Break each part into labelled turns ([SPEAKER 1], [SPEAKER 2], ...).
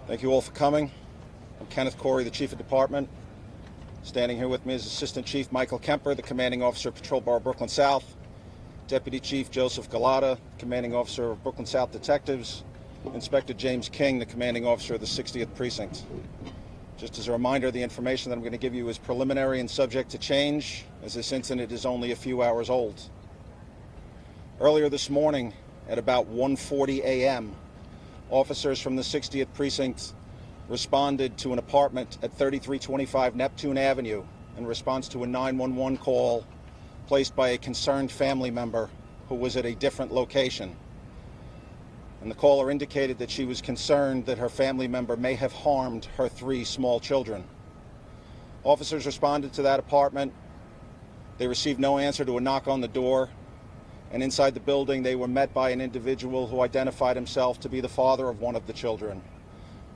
[SPEAKER 1] Thank you all for coming. I'm Kenneth Corey, the Chief of Department. Standing here with me is Assistant Chief Michael Kemper, the Commanding Officer of Patrol Bar Brooklyn South, Deputy Chief Joseph Galata, Commanding Officer of Brooklyn South Detectives, Inspector James King, the Commanding Officer of the 60th Precinct. Just as a reminder, the information that I'm going to give you is preliminary and subject to change, as this incident is only a few hours old. Earlier this morning, at about 1:40 a.m., officers from the 60th Precinct responded to an apartment at 3325 Neptune Avenue in response to a 911 call placed by a concerned family member who was at a different location. And the caller indicated that she was concerned that her family member may have harmed her 3 small children. Officers responded to that apartment. They received no answer to a knock on the door. And inside the building, they were met by an individual who identified himself to be the father of one of the children,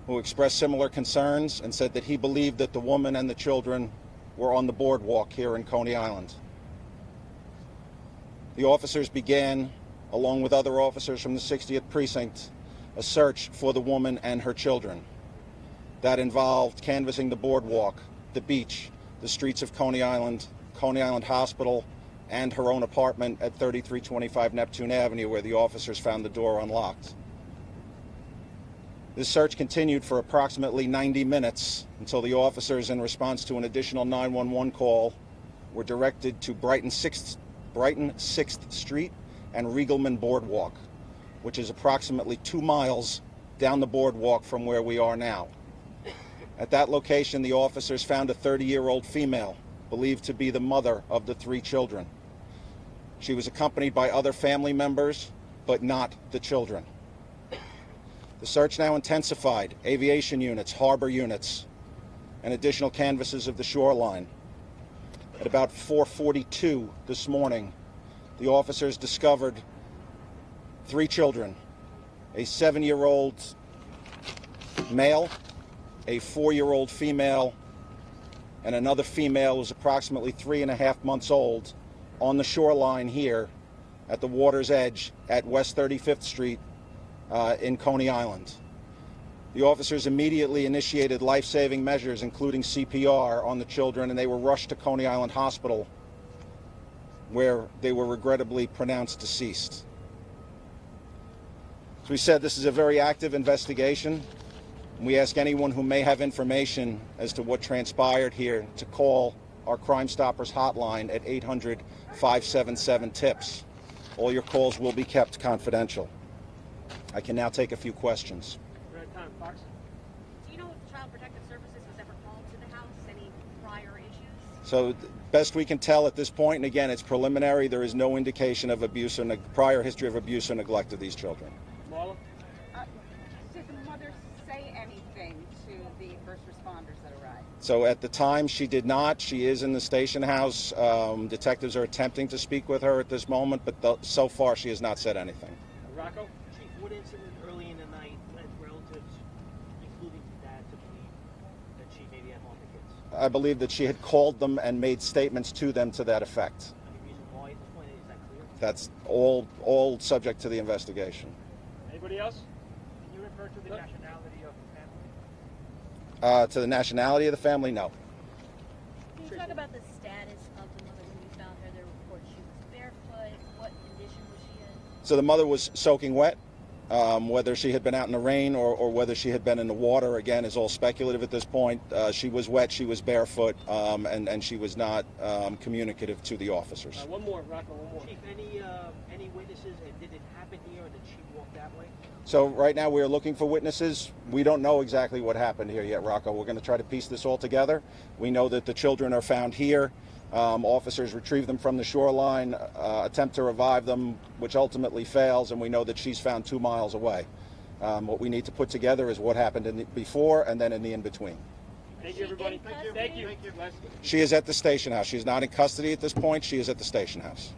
[SPEAKER 1] who expressed similar concerns and said that he believed that the woman and the children were on the boardwalk here in Coney Island. The officers began, along with other officers from the 60th Precinct, a search for the woman and her children. That involved canvassing the boardwalk, the beach, the streets of Coney Island Hospital, and her own apartment at 3325 Neptune Avenue, where the officers found the door unlocked. This search continued for approximately 90 minutes until the officers, in response to an additional 911 call, were directed to Brighton 6th Street and Riegelman Boardwalk, which is approximately 2 miles down the boardwalk from where we are now. At that location, the officers found a 30-year-old female, believed to be the mother of the 3 children. She was accompanied by other family members, but not the children. The search now intensified. Aviation units, harbor units, and additional canvases of the shoreline. At about 4:42 this morning, the officers discovered 3 children, a 7-year-old male, a 4-year-old female, and another female who was approximately 3.5 months old, on the shoreline here at the water's edge at West 35th Street in Coney Island. The officers immediately initiated life-saving measures, including CPR, on the children, and they were rushed to Coney Island Hospital, where they were regrettably pronounced deceased. As we said, this is a very active investigation. We ask anyone who may have information as to what transpired here to call our Crime Stoppers hotline at 800-577-TIPS. All your calls will be kept confidential. I can now take a few questions.
[SPEAKER 2] We're out of time. Fox?
[SPEAKER 3] Do you know if Child Protective Services was ever called to the house? Any prior issues?
[SPEAKER 1] So, best we can tell at this point, and again, it's preliminary, there is no indication of abuse or prior history of abuse or neglect of these children.
[SPEAKER 2] Marla?
[SPEAKER 4] Did the mother say anything to the first responders that arrived?
[SPEAKER 1] So at the time, she did not. She is in the station house. Detectives are attempting to speak with her at this moment, but so far she has not said anything.
[SPEAKER 2] Rocco?
[SPEAKER 5] Chief, what incident early in the night led relatives, including dad, to believe that she maybe had harmed the kids?
[SPEAKER 1] I believe that she had called them and made statements to them to that effect.
[SPEAKER 5] Any reason why at this point? Is that clear?
[SPEAKER 1] That's all subject to the investigation.
[SPEAKER 2] Anybody else?
[SPEAKER 5] Can you refer to the nationality of the family?
[SPEAKER 1] To the nationality of the family, no.
[SPEAKER 3] Can you talk about the status of the mother when you found her? There were reports she was barefoot. What condition was she in?
[SPEAKER 1] So the mother was soaking wet. Whether she had been out in the rain or whether she had been in the water, again, is all speculative at this point. She was wet, she was barefoot, and she was not communicative to the officers.
[SPEAKER 2] One more, Rocco, one more.
[SPEAKER 5] Chief, any witnesses, and did it happen here, or did she walk that way?
[SPEAKER 1] So right now we are looking for witnesses. We don't know exactly what happened here yet, Rocco. We're going to try to piece this all together. We know that the children are found here. Officers retrieve them from the shoreline, attempt to revive them, which ultimately fails, and we know that she's found 2 miles away. What we need to put together is what happened before and then in the in-between.
[SPEAKER 2] Thank you, everybody. Thank you.
[SPEAKER 1] She is at the station house. She's not in custody at this point. She is at the station house.